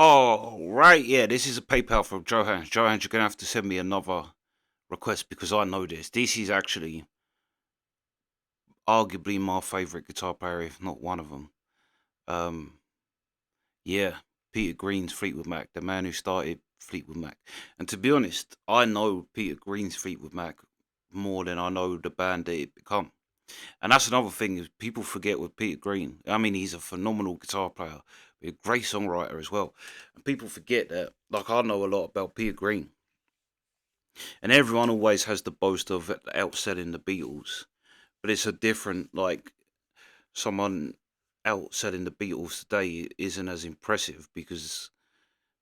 Oh, right, yeah, this is a PayPal from Johan. Johan, you're going to have to send me another request because I know this. This is actually arguably my favourite guitar player, if not one of them. Um, yeah, Peter Green's Fleetwood Mac, the man who started Fleetwood Mac. And to be honest, I know Peter Green's Fleetwood Mac more than I know the band that it become. And that's another thing is people forget with Peter Green. I mean, he's a phenomenal guitar player, but a great songwriter as well. And people forget that, like, I know a lot about Peter Green. And everyone always has the boast of outselling the Beatles. But it's a different, like, someone outselling the Beatles today isn't as impressive because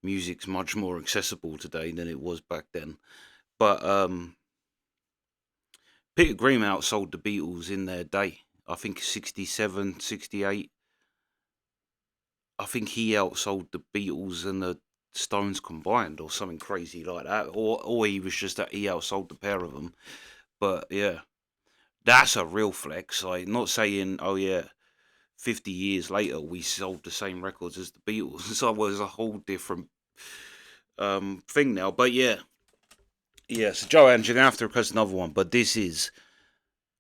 music's much more accessible today than it was back then. But Peter Green outsold the Beatles in their day. I think 67, 68. I think he outsold the Beatles and the Stones combined, or something crazy like that. Or he was just that he outsold the pair of them. But yeah, that's a real flex. Like, not saying, oh yeah, 50 years later we sold the same records as the Beatles. So it was a whole different thing now. But yeah, yeah. So Joanne, you're gonna have to request another one. But this is,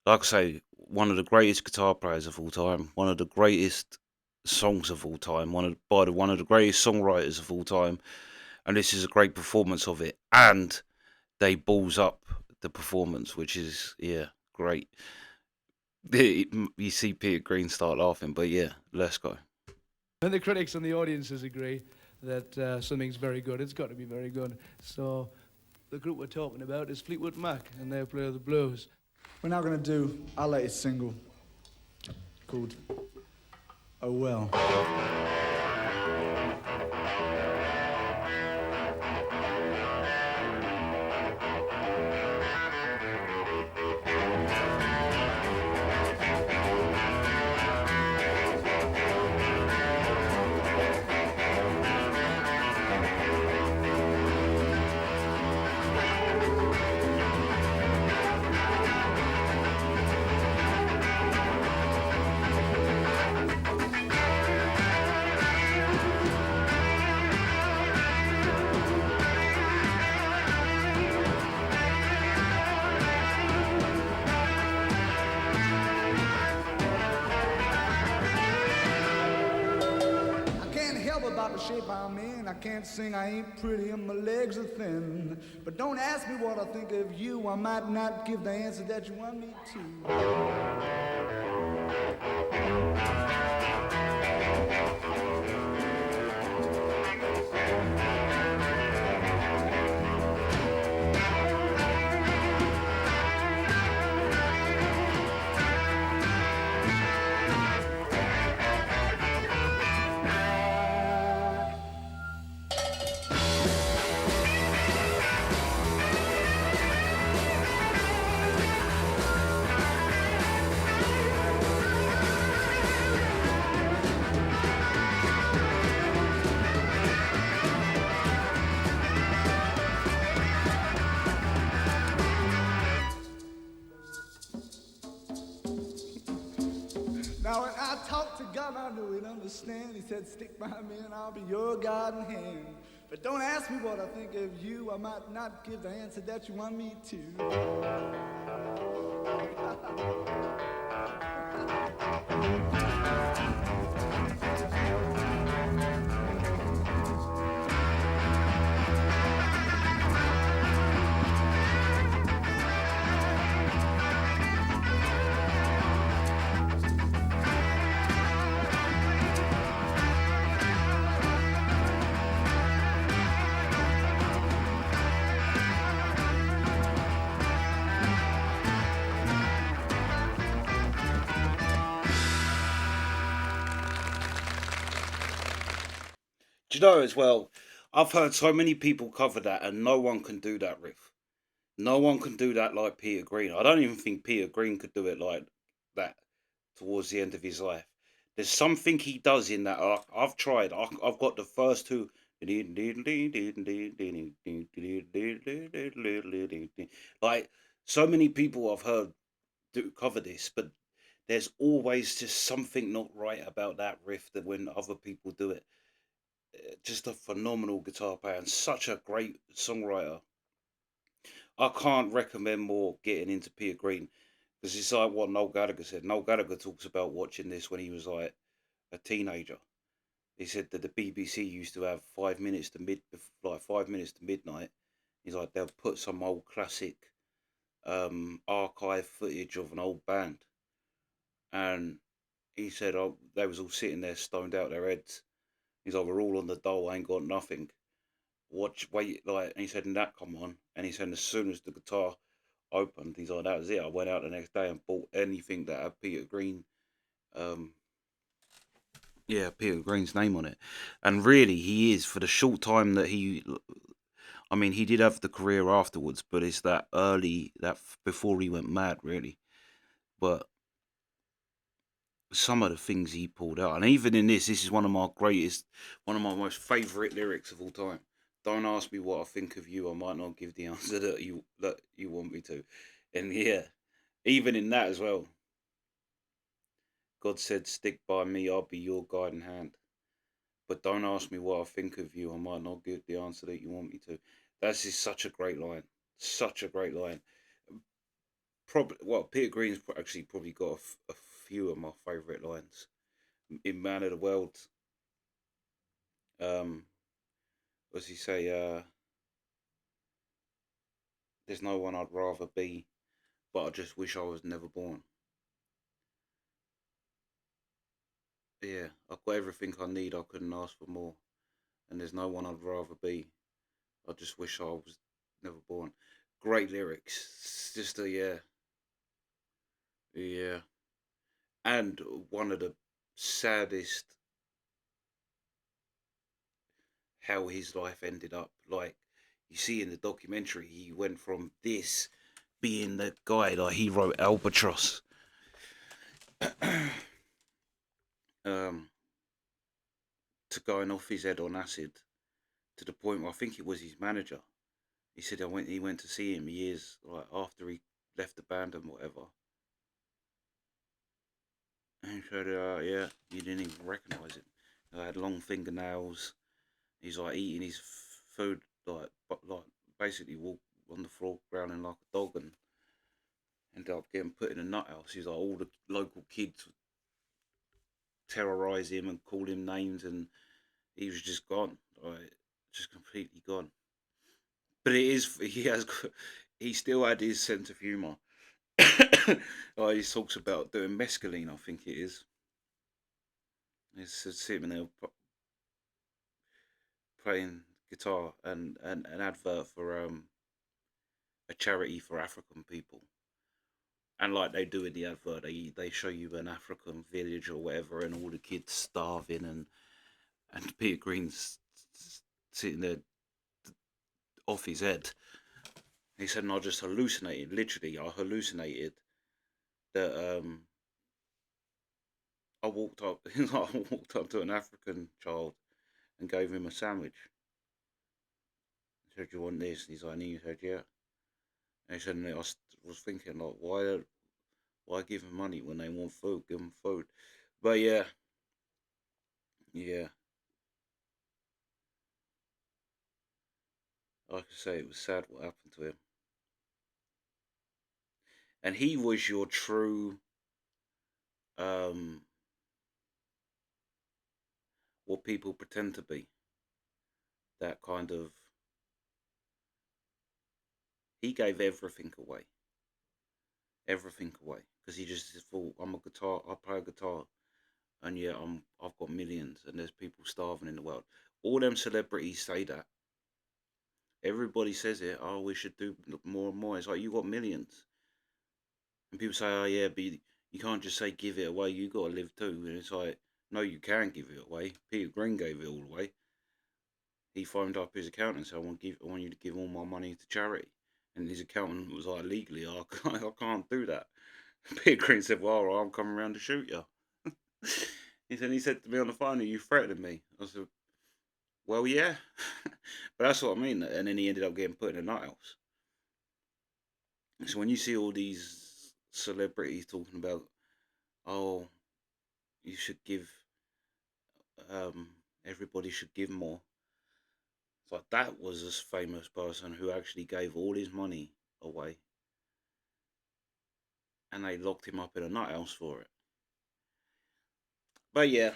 like I say, one of the greatest guitar players of all time, one of the greatest songs of all time, one of the greatest songwriters of all time, and this is a great performance of it. And they balls up the performance, which is great. You see Peter Green start laughing, but yeah, let's go. When the critics and the audiences agree that something's very good, it's got to be very good. So the group we're talking about is Fleetwood Mac, and they play the blues. We're now going to do our latest single called Oh Well. About the shape I'm in, I can't sing, I ain't pretty, and my legs are thin. But don't ask me what I think of you, I might not give the answer that you want me Now when I talked to God, I knew he'd understand. He said, stick by me and I'll be your guiding hand. But don't ask me what I think of you, I might not give the answer that you want me to. Do you know as well? I've heard so many people cover that, and no one can do that riff. No one can do that like Peter Green. I don't even think Peter Green could do it like that towards the end of his life. There's something he does in that. I've tried. I've got the first two. Like, so many people I've heard do cover this, but there's always just something not right about that riff that when other people do it. just a phenomenal guitar player and such a great songwriter. I can't recommend more getting into Peter Green because it's like what Noel Gallagher said. Noel Gallagher talks about watching this when he was like a teenager. He said that the BBC used to have 5 minutes to like 5 minutes to midnight. He's like they'll put some old classic archive footage of an old band, and he said they was all sitting there stoned out their heads. He's like we're all on the dole, ain't got nothing. Wait, like, and he said and that come on, and he said as soon as the guitar opened, he's like that was it. I went out the next day and bought anything that had Peter Green, um, yeah, Peter Green's name on it. And really, he is for the short time that he. I mean, he did have the career afterwards, but it's that early before he went mad, really. But some of the things he pulled out, and even in this is one of my greatest, one of my most favourite lyrics of all time. Don't ask me what I think of you. I might not give the answer that you want me to. And yeah, even in that as well, God said, "Stick by me. I'll be your guiding hand." But don't ask me what I think of you. I might not give the answer that you want me to. That's just such a great line. Such a great line. Probably, well, Peter Green's actually probably got a few of my favourite lines. In Man of the World, um, what does he say? There's no one I'd rather be, but I just wish I was never born. Yeah, I've got everything I need. I couldn't ask for more. And there's no one I'd rather be. I just wish I was never born. Great lyrics. It's just a yeah, yeah. And one of the saddest how his life ended up. Like you see in the documentary, he went from this being the guy like he wrote Albatross, um, to going off his head on acid to the point where I think it was his manager. He said he went to see him years like after he left the band and whatever. And he said, yeah, you didn't even recognise him. I had long fingernails. He's like eating his food like basically walk on the floor growling like a dog and ended up getting put in a nut house. He's like all the local kids would terrorise him and call him names, and he was just gone, like just completely gone. But it is he still had his sense of humour. Like he talks about doing mescaline, I think it is. He's sitting there playing guitar and an advert for a charity for African people. And like they do in the advert, they show you an African village or whatever, and all the kids starving, and Peter Green's sitting there off his head. He said, and I just hallucinated. Literally, I hallucinated that I walked up, I walked up to an African child and gave him a sandwich. I said, "You want this?" And he's like, and he said, "Yeah." And he said, and I was thinking, like, why give them money when they want food? Give them food. But yeah, yeah, like I say, it was sad what happened to him. And he was your true, um, what people pretend to be. That kind of, he gave everything away, because he just thought, I'm a guitar, I play a guitar, and yeah, I've got millions, and there's people starving in the world. All them celebrities say that. Everybody says it. Oh, we should do more and more. It's like you got millions, and people say, oh yeah, but you can't just say give it away. You got to live too. And it's like, no, you can give it away. Peter Green gave it all away. He phoned up his accountant and said, I want you to give all my money to charity. And his accountant was like, legally, I can't do that. Peter Green said, well, all right, I'm coming around to shoot you. He said to me on the phone, are you threatening me? I said, well, yeah. But that's what I mean. And then he ended up getting put in a nut house. So when you see all these celebrities talking about, oh, you should give Everybody should give more. It's like that was a famous person who actually gave all his money away, and they locked him up in a nut house for it. But yeah,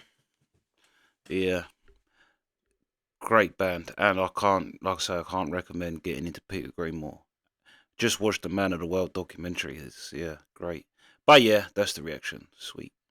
great band, and I can't, like I say, I can't recommend getting into Peter Green more. Just watch the Man of the World documentary. It's great. But yeah, that's the reaction. Sweet.